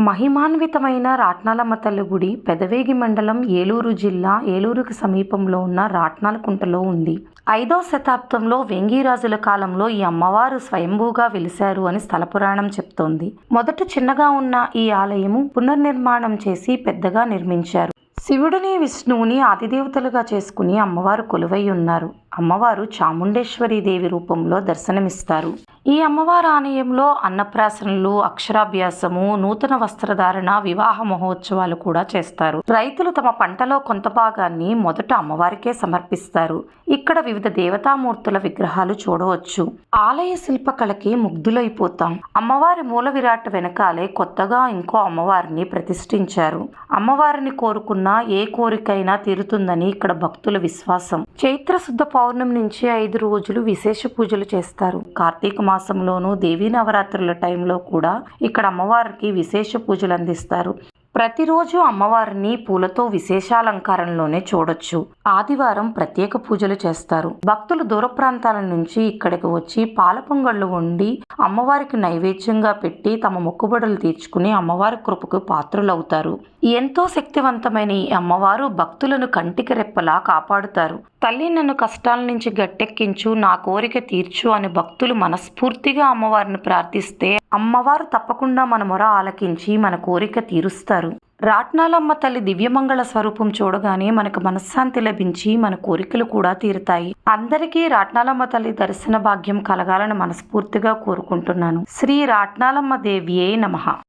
మహిమాన్వితమైన రాట్నాలమ్మ తల్లి గుడి పెదవేగి మండలం, ఏలూరు జిల్లా, ఏలూరుకు సమీపంలో ఉన్న రాట్నాలకుంటలో ఉంది. 5వ శతాబ్దంలో వేంగీరాజుల కాలంలో ఈ అమ్మవారు స్వయంభూగా వెలిశారు అని స్థల పురాణం చెప్తోంది. మొదట చిన్నగా ఉన్న ఈ ఆలయము పునర్నిర్మాణం చేసి పెద్దగా నిర్మించారు. శివుడిని, విష్ణువుని ఆదిదేవతలుగా చేసుకుని అమ్మవారు కొలువై ఉన్నారు. అమ్మవారు చాముండేశ్వరి దేవి రూపంలో దర్శనమిస్తారు. ఈ అమ్మవారి ఆలయంలో అన్నప్రాసనలు, అక్షరాభ్యాసము, నూతన వస్త్రధారణ, వివాహ మహోత్సవాలు కూడా చేస్తారు. రైతులు తమ పంటలో కొంత భాగాన్ని మొదట అమ్మవారికే సమర్పిస్తారు. ఇక్కడ వివిధ దేవతామూర్తుల విగ్రహాలు చూడవచ్చు. ఆలయ శిల్పకళకి ముగ్ధులైపోతాం. అమ్మవారి మూల విరాట్ వెనకాలే కొత్తగా ఇంకో అమ్మవారిని ప్రతిష్ఠించారు. అమ్మవారిని కోరుకున్న ఏ కోరికైనా తీరుతుందని ఇక్కడ భక్తుల విశ్వాసం. చైత్ర శుద్ధ పౌర్ణమి నుంచి 5 రోజులు విశేష పూజలు చేస్తారు. కార్తీక మాసంలోనూ, దేవీ నవరాత్రుల టైంలో కూడా ఇక్కడ అమ్మవారికి విశేష పూజలు అందిస్తారు. ప్రతిరోజు అమ్మవారిని పూలతో విశేషాలంకారంలోనే చూడొచ్చు. ఆదివారం ప్రత్యేక పూజలు చేస్తారు. భక్తులు దూర ప్రాంతాల నుంచి ఇక్కడికి వచ్చి పాల పొంగళ్ళు వండి అమ్మవారికి నైవేద్యంగా పెట్టి తమ మొక్కుబడులు తీర్చుకుని అమ్మవారి కృపకు పాత్రులవుతారు. ఎంతో శక్తివంతమైన ఈ అమ్మవారు భక్తులను కంటికి రెప్పలా కాపాడుతారు. తల్లి, నన్ను కష్టాల నుంచి గట్టెక్కించు, నా కోరిక తీర్చు అని భక్తులు మనస్ఫూర్తిగా అమ్మవారిని ప్రార్థిస్తే అమ్మవారు తప్పకుండా మన మొర ఆలకించి మన కోరిక తీరుస్తారు. రాట్నాలమ్మ తల్లి దివ్యమంగళ స్వరూపం చూడగానే మనకు మనశ్శాంతి లభించి మన కోరికలు కూడా తీరుతాయి. అందరికీ రాట్నాలమ్మ తల్లి దర్శన భాగ్యం కలగాలని మనస్ఫూర్తిగా కోరుకుంటున్నాను. శ్రీ రాట్నాలమ్మ దేవియే నమః.